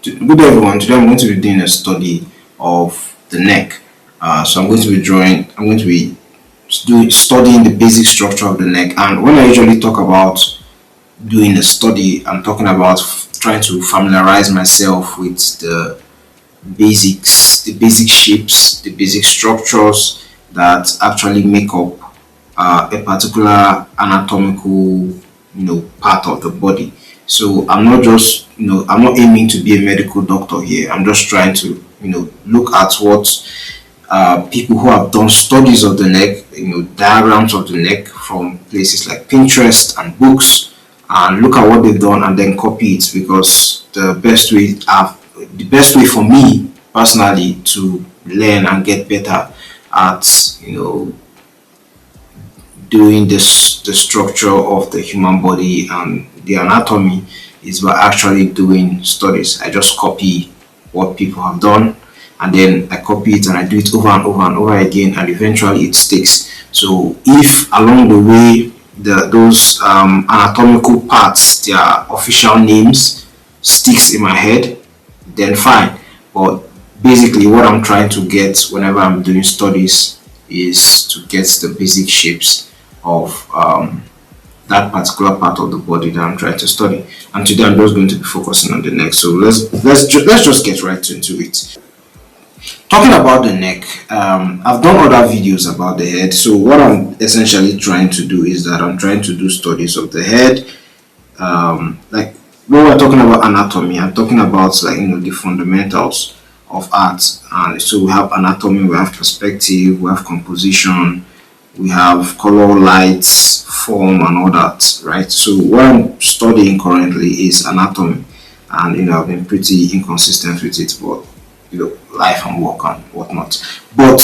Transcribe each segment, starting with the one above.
Good day everyone. Today I'm going to be doing a study of the neck. So I'm going to be drawing. I'm going to be studying the basic structure of the neck. And when I usually talk about doing a study, I'm talking about trying to familiarize myself with the basics, the basic shapes, the basic structures that actually make up a particular anatomical, part of the body. So I'm not just, I'm not aiming to be a medical doctor here. I'm just trying to, look at what people who have done studies of the neck, diagrams of the neck from places like Pinterest and books, and look at what they've done and then copy it, because the best way for me personally to learn and get better at doing this the structure of the human body and the anatomy is by actually doing studies. I just copy what people have done, and then I copy it and I do it over and over and over again, and eventually it sticks. So if along the way those anatomical parts, their official names, sticks in my head, then fine. But basically what I'm trying to get whenever I'm doing studies is to get the basic shapes of that particular part of the body that I'm trying to study. And today I'm just going to be focusing on the neck. So let's just get right into it. Talking about the neck, I've done other videos about the head. So what I'm essentially trying to do is that I'm trying to do studies of the head. Like when we're talking about anatomy, I'm talking about the fundamentals of art. And so we have anatomy, we have perspective, we have composition, we have color, lights, form, and all that, right? So what I'm studying currently is anatomy, and I've been pretty inconsistent with it, but life and work and whatnot. But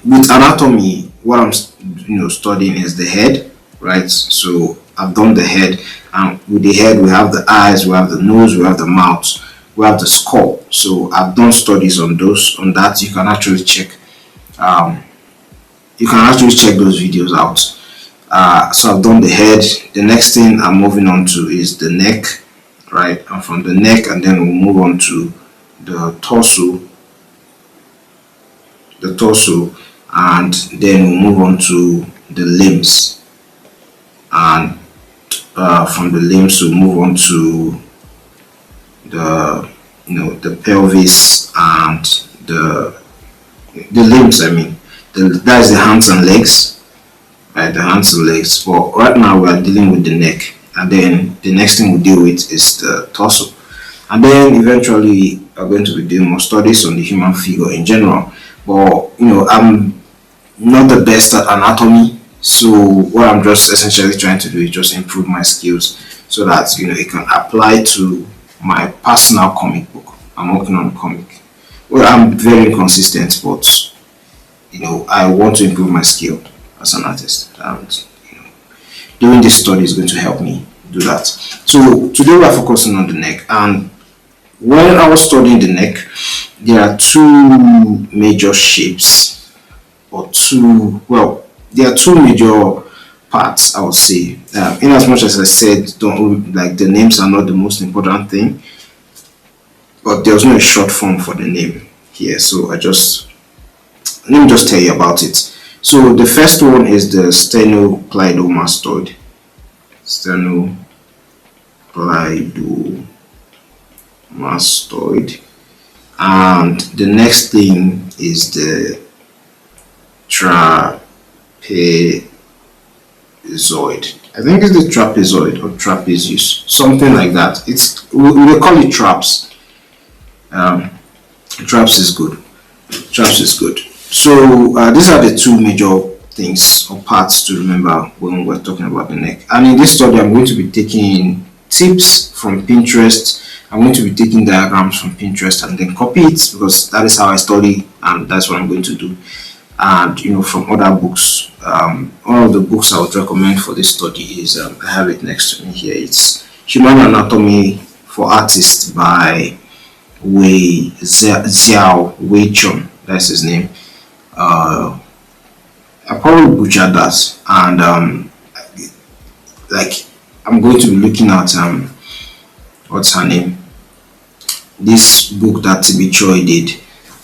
with anatomy, what I'm studying is the head, right? So I've done the head, and with the head we have the eyes, we have the nose, we have the mouth, we have the skull. So I've done studies on that. You can actually check those videos out. So I've done the head. The next thing I'm moving on to is the neck, right? And from the neck, and then we'll move on to the torso, and then we'll move on to the limbs, and from the limbs we'll move on to the pelvis and the limbs. That is the hands and legs, right? The hands and legs. But right now we are dealing with the neck, and then the next thing we deal with is the torso, and then eventually we're going to be doing more studies on the human figure in general. But I'm not the best at anatomy, so what I'm just essentially trying to do is just improve my skills so that it can apply to my personal comic book. I'm working on a comic. Well, I'm very inconsistent, but I want to improve my skill as an artist, and doing this study is going to help me do that. So today we are focusing on the neck, and when I was studying the neck, there are two major shapes, there are two major parts, I would say. In as much as I said, the names are not the most important thing, but there's no short form for the name here. So let me just tell you about it. So the first one is the sternocleidomastoid. And the next thing is the trapezoid. I think it's the trapezoid or trapezius, something like that. We call it traps. Traps is good. So these are the two major things or parts to remember when we're talking about the neck. And in this study, I'm going to be taking tips from Pinterest. I'm going to be taking diagrams from Pinterest and then copy it, because that is how I study, and that's what I'm going to do. And from other books, one of the books I would recommend for this study is I have it next to me here. It's Human Anatomy for Artists by Wei Chun. That's his name. I probably butchered that, and I'm going to be looking at what's her name, this book that TB Choi did,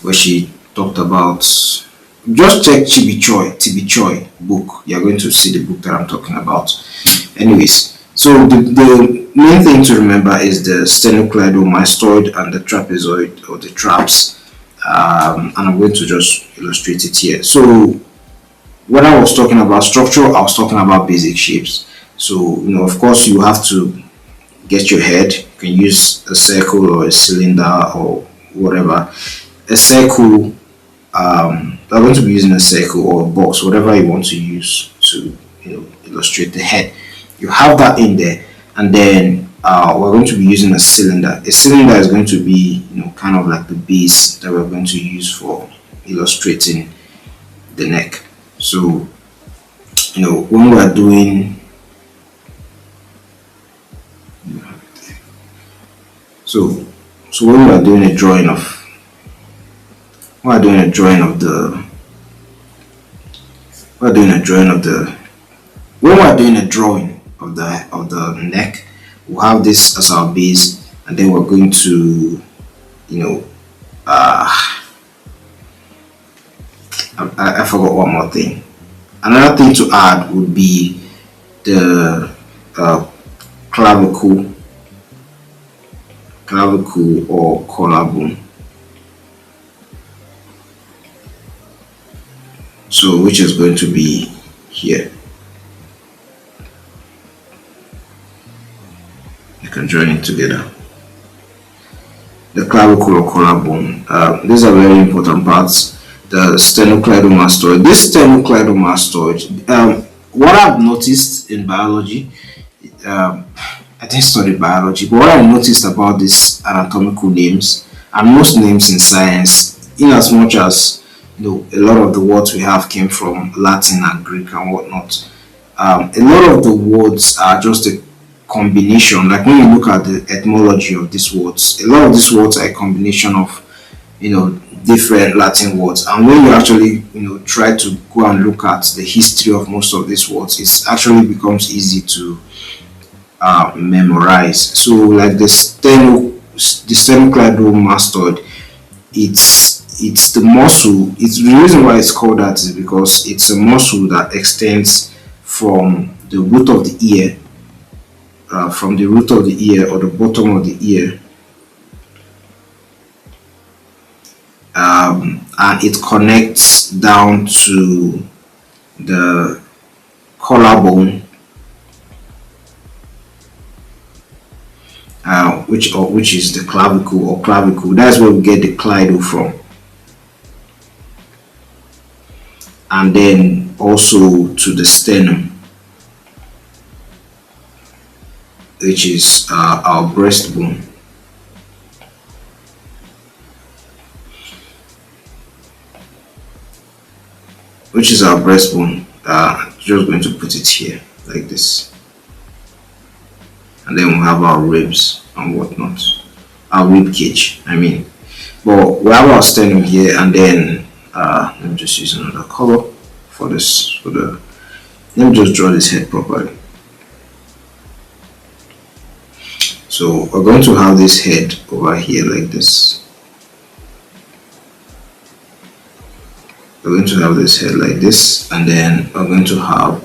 where she talked about, just check TB Choi book. You're going to see the book that I'm talking about. Anyways, so the main thing to remember is the sternocleidomastoid and the trapezoid, or the traps. And I'm going to just illustrate it here. So when I was talking about structure, I was talking about basic shapes. So, of course, you have to get your head. You can use a circle or a cylinder or whatever. A circle, I'm going to be using a circle or a box, whatever you want to use to illustrate the head. You have that in there, and then we're going to be using a cylinder. A cylinder is going to be kind of like the base that we're going to use for illustrating the neck. So when we're doing so when we're doing a drawing of the neck, we'll have this as our base, and then we're going to I forgot one more thing. Another thing to add would be the clavicle or collarbone. So which is going to be here. You can join it together. The clavicle or collarbone. These are very important parts. The sternocleidomastoid. This sternocleidomastoid, what I've noticed in biology, I didn't study biology, but what I noticed about these anatomical names, and most names in science, in as much as a lot of the words we have came from Latin and Greek and whatnot, a lot of the words are just a combination. Like when you look at the etymology of these words, a lot of these words are a combination of different Latin words, and when you actually try to go and look at the history of most of these words, it actually becomes easy to memorize. So like the sternocleidomastoid, it's the muscle. It's the reason why it's called that is because it's a muscle that extends from the root of the ear, or the bottom of the ear, and it connects down to the collarbone, which is the clavicle. That's where we get the clido from, and then also to the sternum, which is our breastbone. Just going to put it here like this, and then we have our ribs and whatnot, our rib cage. But we have our sternum here, and then let me just use another color for this. Let me just draw this head properly. So we're going to have this head over here like this. We're going to have this head like this, and then we're going to have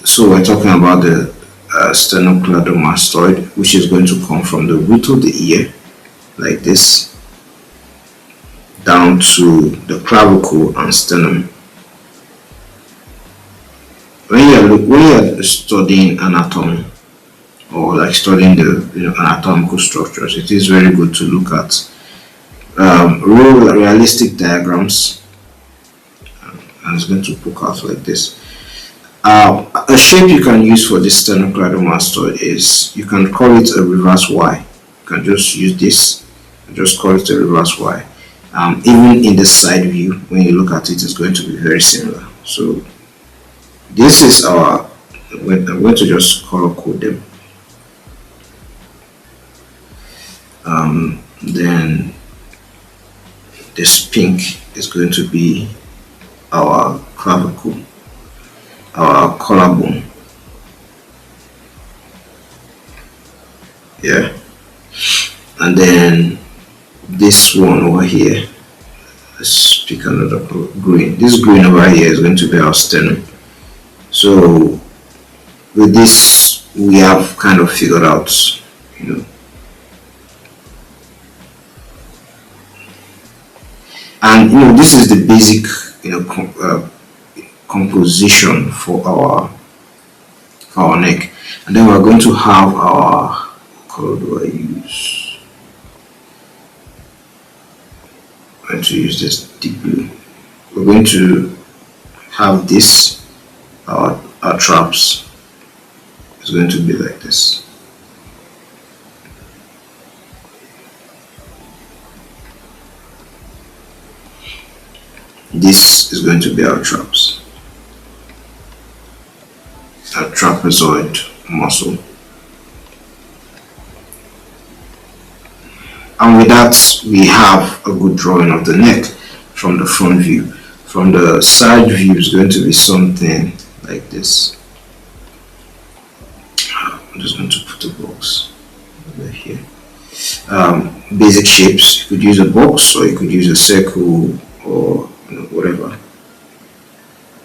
so we're talking about the sternocleidomastoid, which is going to come from the root of the ear like this down to the clavicle and sternum. When you're studying anatomy, or like studying the anatomical structures, it is very good to look at realistic diagrams, and it's going to poke out like this. A shape you can use for this sternocleidomastoid is, you can call it a reverse Y. You can just use this and just call it a reverse Y. Even in the side view, when you look at it, it's going to be very similar. So this is I'm going to just color code them. Then this pink is going to be our clavicle, our collarbone. Yeah, and then this one over here, let's pick another green. This green over here is going to be our sternum. So with this we have kind of figured out, you know, and this is the basic, composition for our neck. And then we're going to have our, what color do I use? I'm going to use this deep blue. We're going to have this, our traps is going to be like this. This is going to be our traps, our trapezoid muscle. And with that, we have a good drawing of the neck from the front view. From the side view is going to be something like this. I'm just going to put a box over here. Basic shapes, you could use a box or you could use a circle or whatever.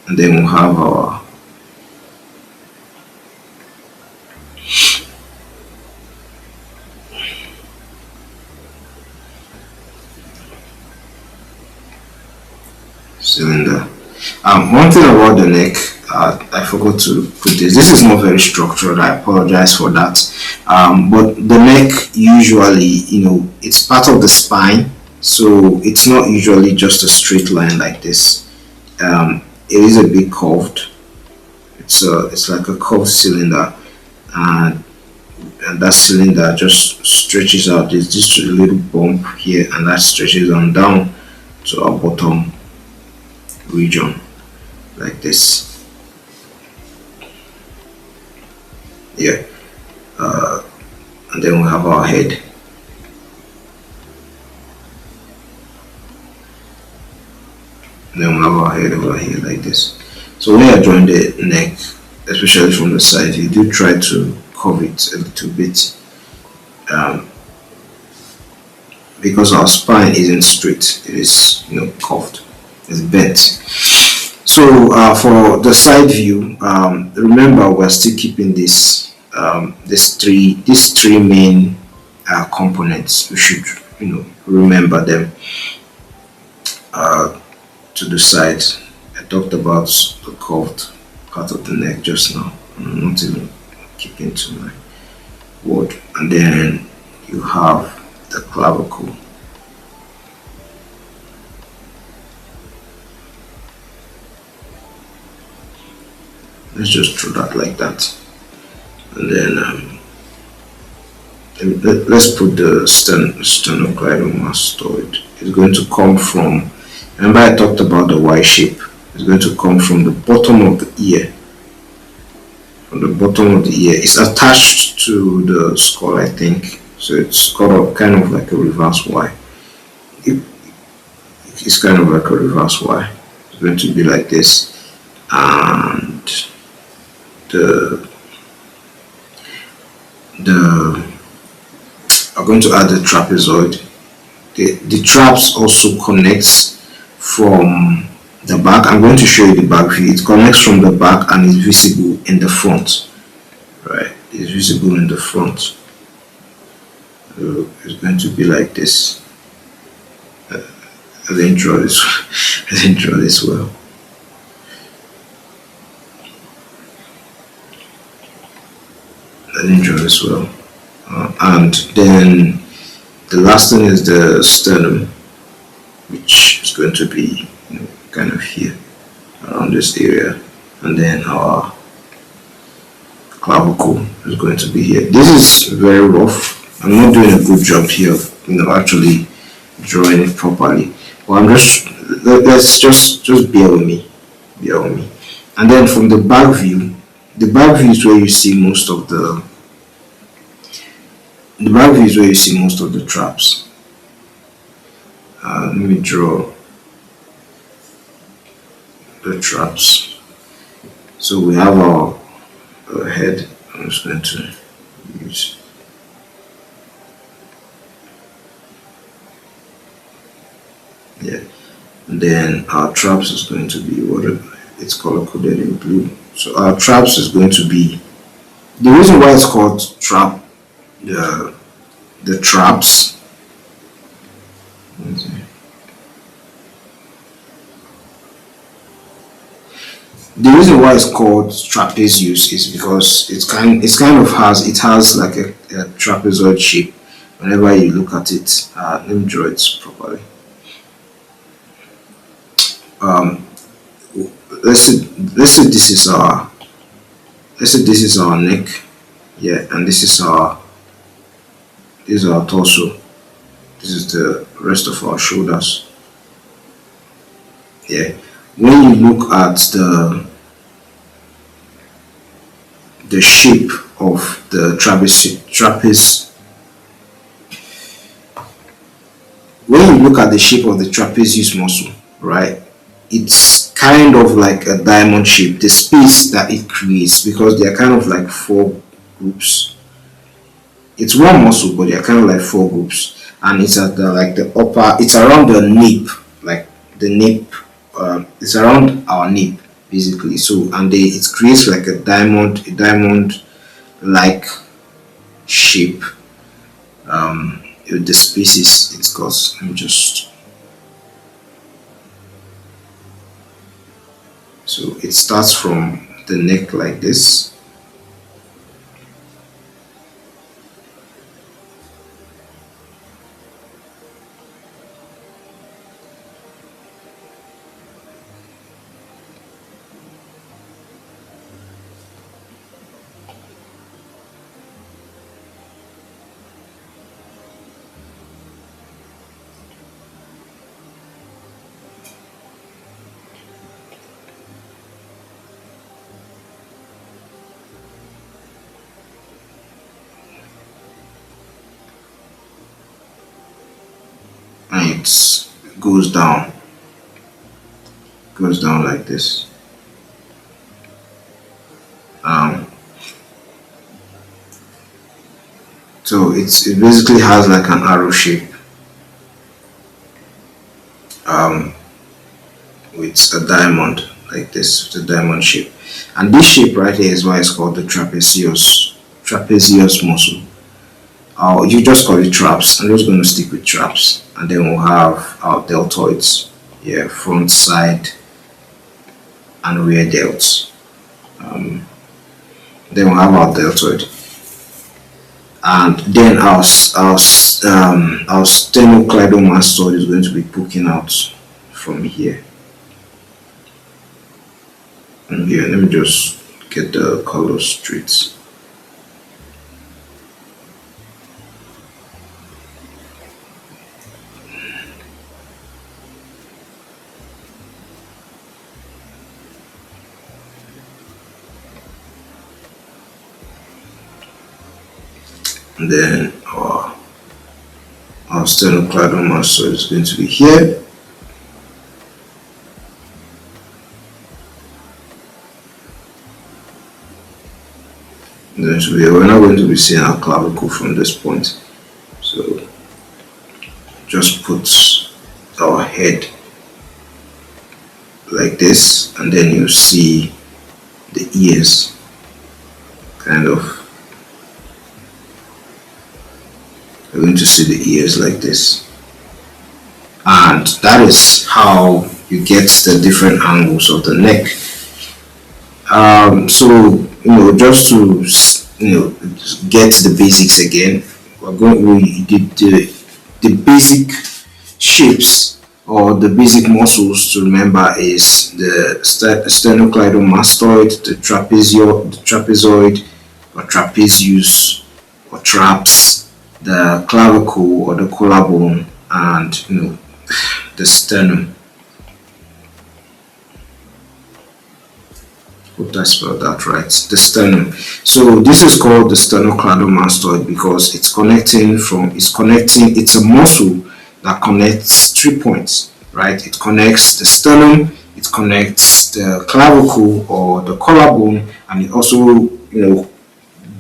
And then we'll have our cylinder. One thing about the neck, I forgot to put this. This is not very structured. I apologize for that. But the neck usually, it's part of the spine, so it's not usually just a straight line like this. It is a bit curved. It's like a curved cylinder, and that cylinder just stretches out. There's just a little bump here, and that stretches on down to our bottom region like this. Yeah, and then we have our head. And then we have our head over here like this. So when you are drawing the neck, especially from the side, you do try to curve it a little bit, because our spine isn't straight, it is curved, it's bent. So for the side view, remember we're still keeping these three main components. We should remember them. To the side, I talked about the curved part of the neck just now. I'm not even keeping to my word. And then you have the clavicle. Let's just draw that like that. And then let's put the sternocleidomastoid. It's going to come from, remember I talked about the Y shape. It's going to come from the bottom of the ear. From the bottom of the ear. It's attached to the skull, I think. So it's kind of like a reverse Y. It's kind of like a reverse Y. It's going to be like this. And I'm going to add the trapezoid. The traps also connects from the back. I'm going to show you the back view. It connects from the back and is visible in the front. Right, it's visible in the front. So it's going to be like this. I didn't draw this. I didn't draw this well. I didn't draw this well. And then the last thing is the sternum, which is going to be kind of here around this area, and then our clavicle is going to be here. This is very rough. I'm not doing a good job here of actually drawing it properly, but I'm let's just bear with me, and then from the back view. The back view is where you see most of the traps. Let me draw the traps. So we have our head. I'm just going to use Yeah. And then our traps is going to be what it's color coded in blue. So our traps is going to be, the reason why it's called trap, the traps. The reason why it's called trapezius is because it's kind of has like a trapezoid shape. Whenever you look at it, let me draw it properly. Um, let's say this is our neck, yeah, and this is our torso. This is the rest of our shoulders. Yeah. When you look at the shape of the trapeze, when you look at the shape of the trapezius muscle, right, it's kind of like a diamond shape. The space that it creates, because they are kind of like four groups. It's one muscle, but they are kind of like four groups, and it's at the like the upper. It's around the nape, like the nape. It's around our nape basically. So and it creates like a diamond like shape. With the spaces it goes. Let me just. So it starts from the neck like this. And it goes down like this. So it basically has like an arrow shape, with a diamond like this, with a diamond shape. And this shape right here is why it's called the trapezius muscle. You just call it traps. I'm just going to stick with traps, and then we'll have our deltoids, yeah, front, side, and rear delts. Then we'll have our deltoid, and then our sternocleidomastoid is going to be poking out from here. And here, let me just get the colors straight. And then our sternocleidomastoid is going to be here. And then we're not going to be seeing our clavicle from this point. So just put our head like this, and then you see the ears kind of. You're going to see the ears like this, and that is how you get the different angles of the neck. So just to get the basics again, we did the basic shapes or the basic muscles to remember is the sternocleidomastoid, the trapezoid or trapezius or traps, the clavicle or the collarbone, and the sternum. Hope I spelled that right. The sternum. So this is called the sternocleidomastoid because it's a muscle that connects 3 points, right? It connects the sternum, it connects the clavicle or the collarbone, and it also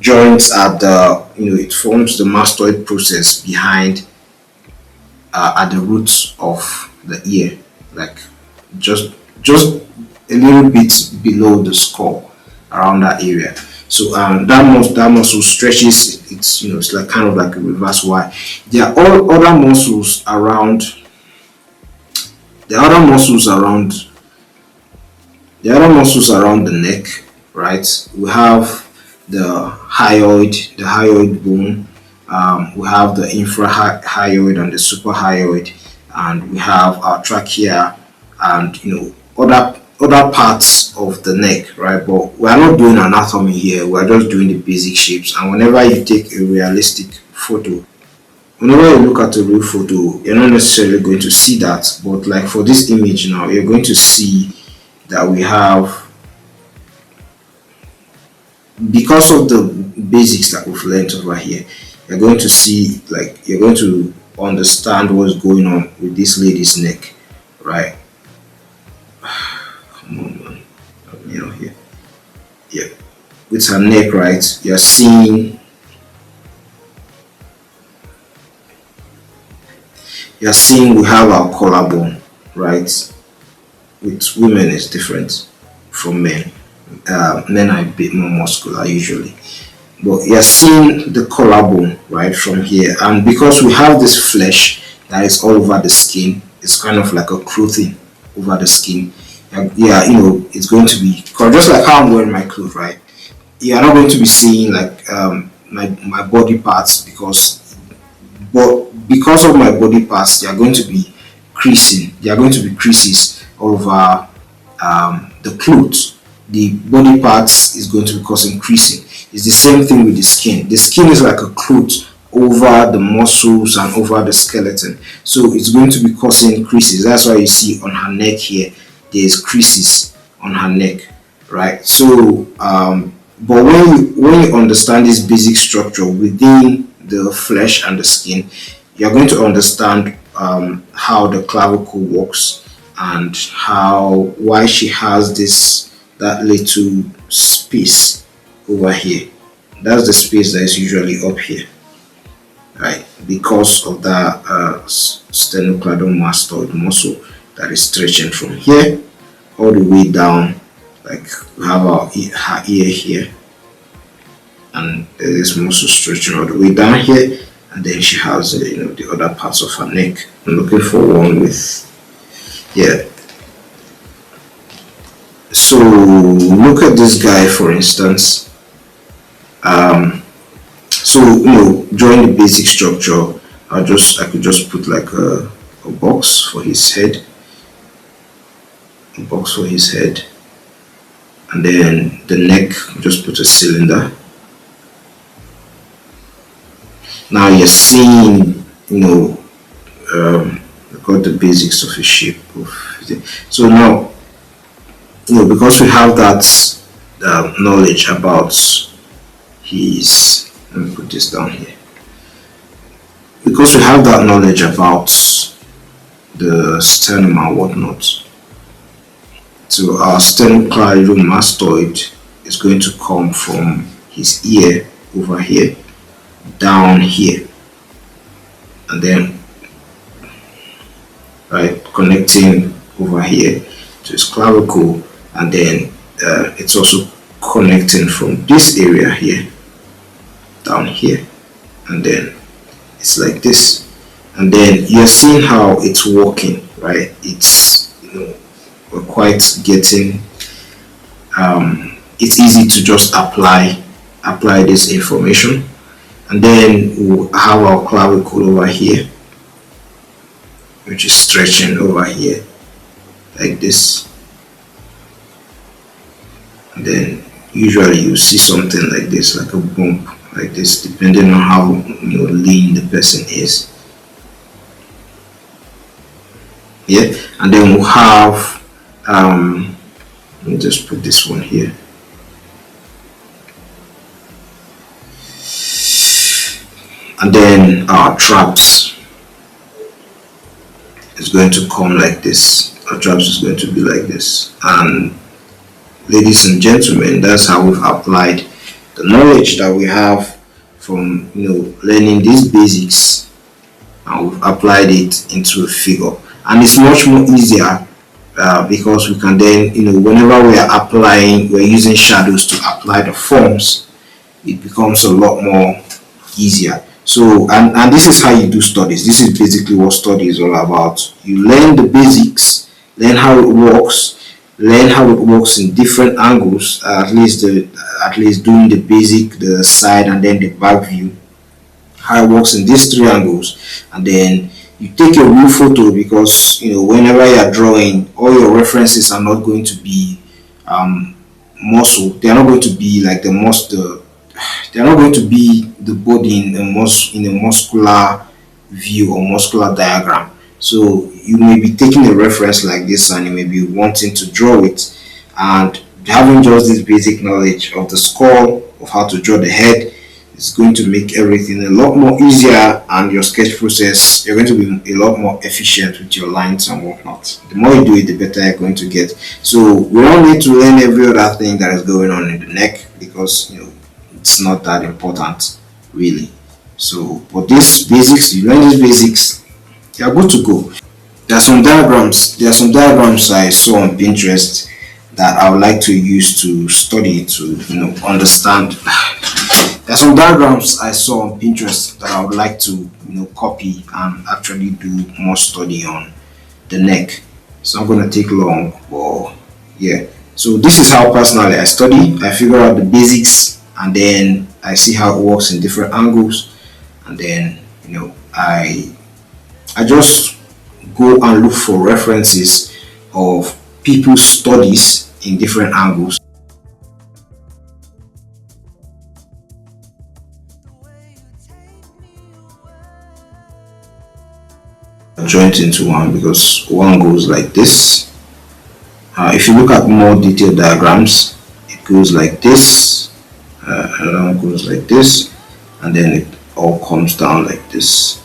joins at the it forms the mastoid process behind at the roots of the ear, like just just a little bit below the skull, around that area. So that muscle stretches. It's it's like kind of like a reverse Y. There are all other muscles around. The other muscles around the neck, right? We have the hyoid bone. We have the infrahyoid and the suprahyoid, and we have our trachea, and other parts of the neck, right? But we are not doing anatomy here. We are just doing the basic shapes. And whenever you take a realistic photo, whenever you look at a real photo, you're not necessarily going to see that. But like for this image now, you're going to see that we have, because of the basics that we've learned over here, you're going to see, like, you're going to understand what's going on with this lady's neck, right? Come on, man. Help me out here. Yeah. With her neck, right? You're seeing we have our collarbone, right? With women it's different from men. Men are a bit more muscular usually, but you're seeing the collarbone right from here, and because we have this flesh that is all over the skin, it's kind of like a clothing over the skin. Yeah, it's going to be just like how I'm wearing my clothes, right? You're not going to be seeing like my body parts, but because of my body parts, they are going to be creasing. There are going to be creases over the clothes. The body parts is going to be causing creasing. It's the same thing with the skin. The skin is like a cloth over the muscles and over the skeleton, so it's going to be causing creases. That's why you see on her neck here there's creases on her neck, right? So but when you understand this basic structure within the flesh and the skin, you're going to understand how the clavicle works, and why she has that little space over here. That's the space that is usually up here, right? Because of that sternocleidomastoid muscle that is stretching from here all the way down. Like we have her ear here, and there's muscle stretching all the way down here, and then she has the other parts of her neck. I'm looking for one with, yeah. So look at this guy, for instance. So drawing the basic structure, I could just put like a box for his head, and then the neck, just put a cylinder. Now you're seeing, got the basics of a shape of it. So now, because we have that knowledge about his, let me put this down here. Because we have that knowledge about the sternum and whatnot, so our sternocleidomastoid is going to come from his ear over here down here, and then right connecting over here to his clavicle, and then it's also connecting from this area here down here, and then it's like this. And then you're seeing how it's working, right? It's we're quite getting it's easy to just apply this information. And then we'll have our clavicle over here, which is stretching over here like this. And then usually you see something like this, like a bump like this, depending on how lean the person is. Yeah, and then we'll have let me just put this one here. And then our traps is going to come like this. Our traps is going to be like this. And ladies and gentlemen, that's how we've applied the knowledge that we have from learning these basics, and we've applied it into a figure. and it's much more easier because we can then, whenever we are applying, we're using shadows to apply the forms, it becomes a lot more easier. So, and this is how you do studies. This is basically what study is all about. You learn the basics, learn how it works, learn how it works in different angles, at least doing the basic, the side, and then the back view, how it works in these three angles, and then you take a real photo, because whenever you're drawing, all your references are not going to be muscle. They are not going to be like they are not going to be the body in a muscular view or muscular diagram. So you may be taking a reference like this and you may be wanting to draw it, and having just this basic knowledge of the skull, of how to draw the head, is going to make everything a lot more easier, and your sketch process, you're going to be a lot more efficient with your lines and whatnot. The more you do it, the better you're going to get. So we don't need to learn every other thing that is going on in the neck, because it's not that important really. So but these basics, you learn these basics, you're good to go. There are some diagrams I saw on Pinterest that I would like to use to study, to understand. There are some diagrams I saw on Pinterest that I would like to copy and actually do more study on the neck. It's not going to take long, but yeah. So this is how personally I study. I figure out the basics, and then I see how it works in different angles, and then I just go and look for references of people's studies in different angles, joint into one, because one goes like this. If you look at more detailed diagrams, it goes like this, another one goes like this, and then it all comes down like this.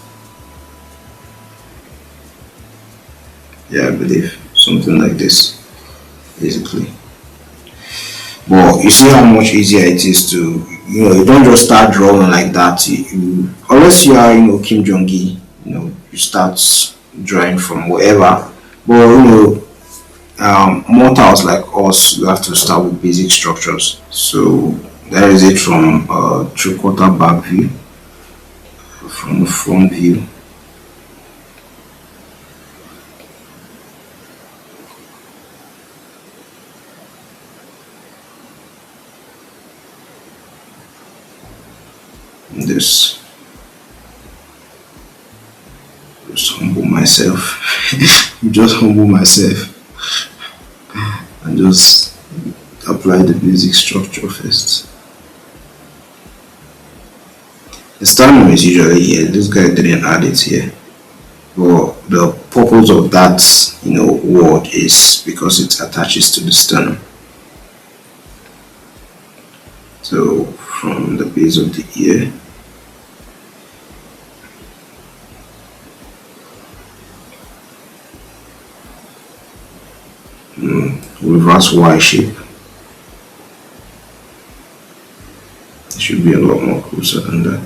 Yeah, I believe something like this, basically. But you see how much easier it is to, you don't just start drawing like that. Unless you are, Kim Jong-gi, you start drawing from wherever. But mortals like us, we have to start with basic structures. So that is it from three-quarter back view, from the front view. This, just humble myself. Just humble myself and just apply the basic structure first. The sternum is usually here. This guy didn't add it here, but the purpose of that word is because it attaches to the sternum. So from the base of the ear, reverse Y shape. It should be a lot more closer than that.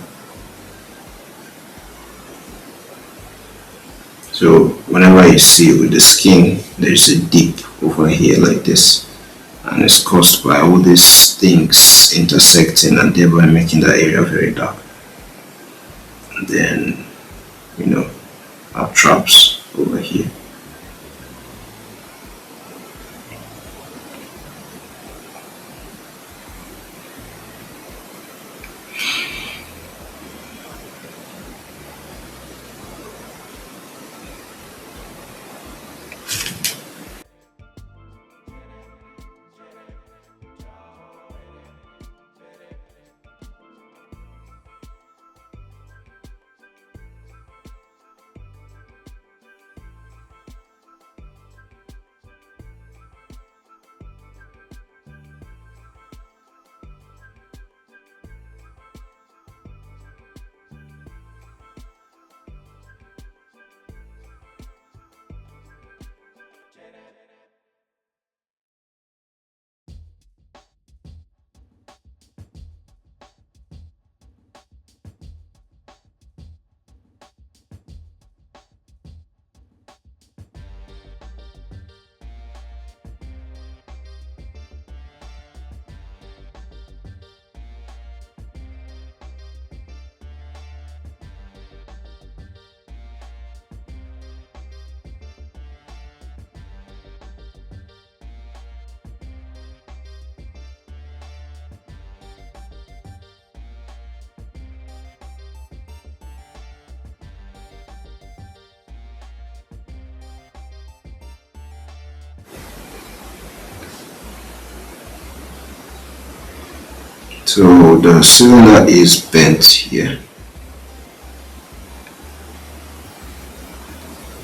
So whenever you see with the skin, there's a dip over here like this, and it's caused by all these things intersecting and thereby making that area very dark. And then our traps over here. So the cylinder is bent here.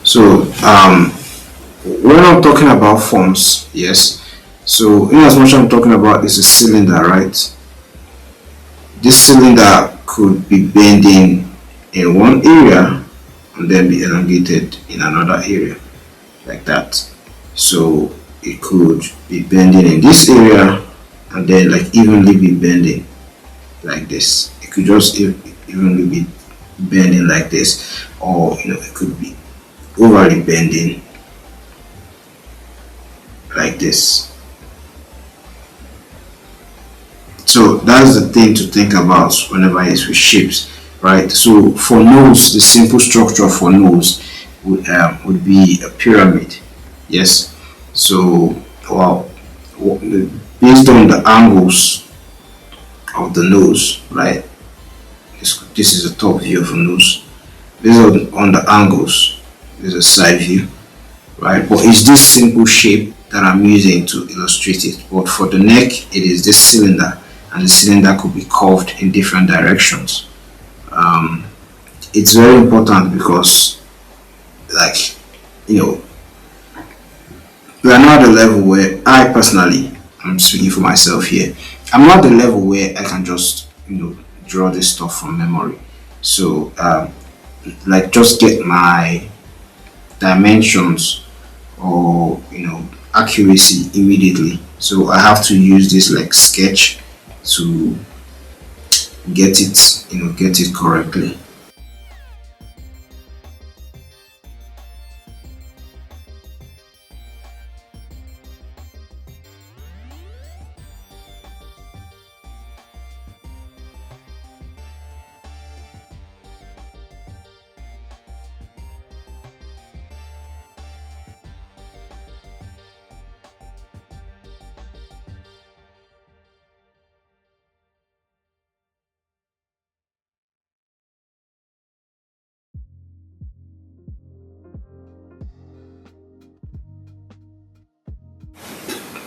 So when I'm talking about forms, yes. So in as much I'm talking about is a cylinder, right? This cylinder could be bending in one area and then be elongated in another area, like that. So it could be bending in this area and then like evenly be bending like this. It could just evenly be bending like this, or it could be overly bending like this. So that's the thing to think about whenever it's with shapes, right? So for nose, the simple structure for nose would be a pyramid. Yes. So well, based on the angles of the nose, right? This is a top view of a nose. Based on the angles, this is a side view, right? But it's this simple shape that I'm using to illustrate it. But for the neck, it is this cylinder, and the cylinder could be curved in different directions. It's very important because, like, we are not at the level where I personally, I'm speaking for myself here, I'm not at the level where I can just, draw this stuff from memory. So, like, just get my dimensions or, accuracy immediately. So I have to use this like sketch to get it correctly.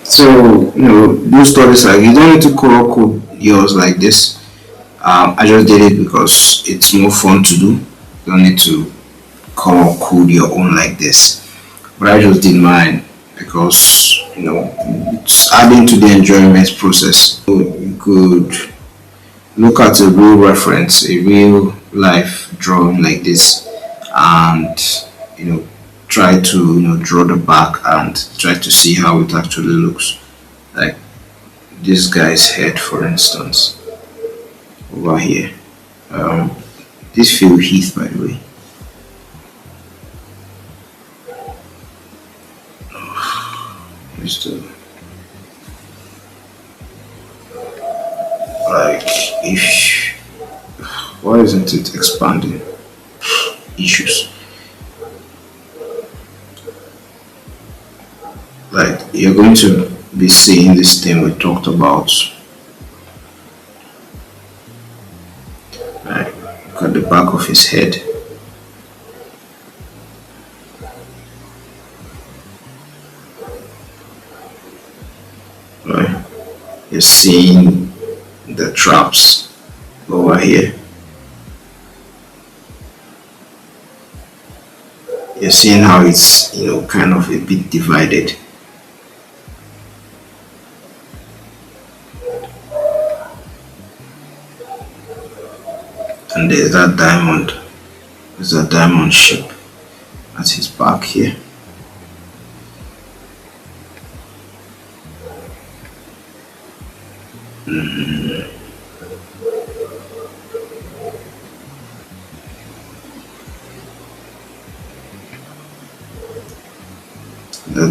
So do studies like you don't need to color code yours like this. I just did it because it's more fun to do. You don't need to color code your own like this. But I just did mine because it's adding to the enjoyment process. So you could look at a real reference, a real life drawing like this, and try to draw the back and try to see how it actually looks. Like this guy's head, for instance, over here. This Phil Heath, by the way. Just like if why isn't it expanding? Issues. Like you're going to be seeing this thing we talked about. Right, look at the back of his head. Right, you're seeing the traps over here. You're seeing how it's kind of a bit divided. And there's that diamond. There's a diamond shape at his back here. The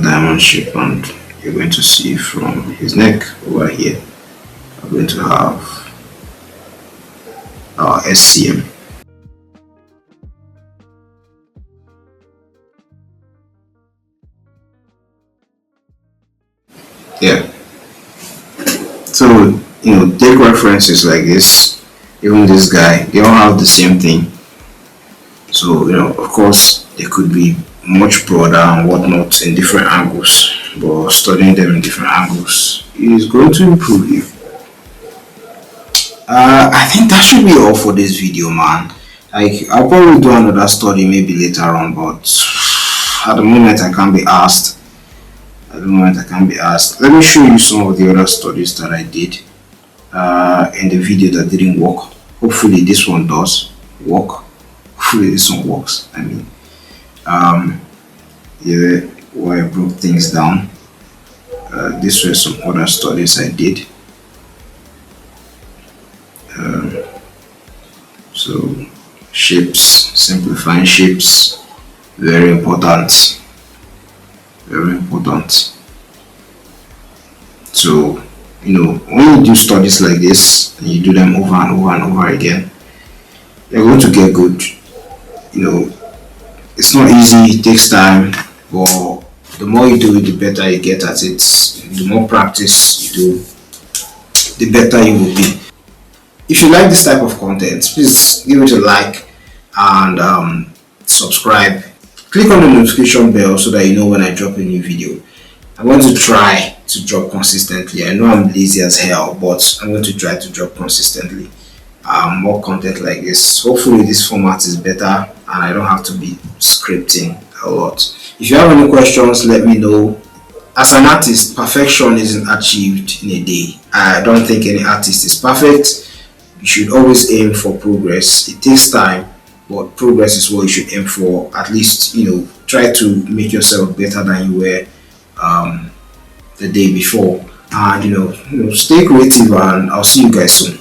diamond shape, and you're going to see from his neck over here, we're going to have our SCM. Yeah. So take references like this. Even this guy, they all have the same thing. So of course, they could be much broader and whatnot in different angles, but studying them in different angles is going to improve you. I think that should be all for this video, man. Like, I'll probably do another study maybe later on, but at the moment I can't be asked. Let me show you some of the other studies that I did in the video that didn't work. Hopefully this one does work. Hopefully this one works. I mean, yeah, where I broke things down. These were some other studies I did. So shapes, simplifying shapes, very important. So, when you do studies like this and you do them over and over and over again, you're going to get good. It's not easy, it takes time, but the more you do it, the better you get at it. The more practice you do, the better you will be. If you like this type of content, please give it a like and subscribe. Click on the notification bell so that you know when I drop a new video. I'm going to try to drop consistently. I know I'm lazy as hell, but I'm going to try to drop consistently. More content like this. Hopefully this format is better and I don't have to be scripting a lot. If you have any questions, let me know. As an artist, perfection isn't achieved in a day. I don't think any artist is perfect. You should always aim for progress. It takes time, but progress is what you should aim for. At least, try to make yourself better than you were the day before. And stay creative, and I'll see you guys soon.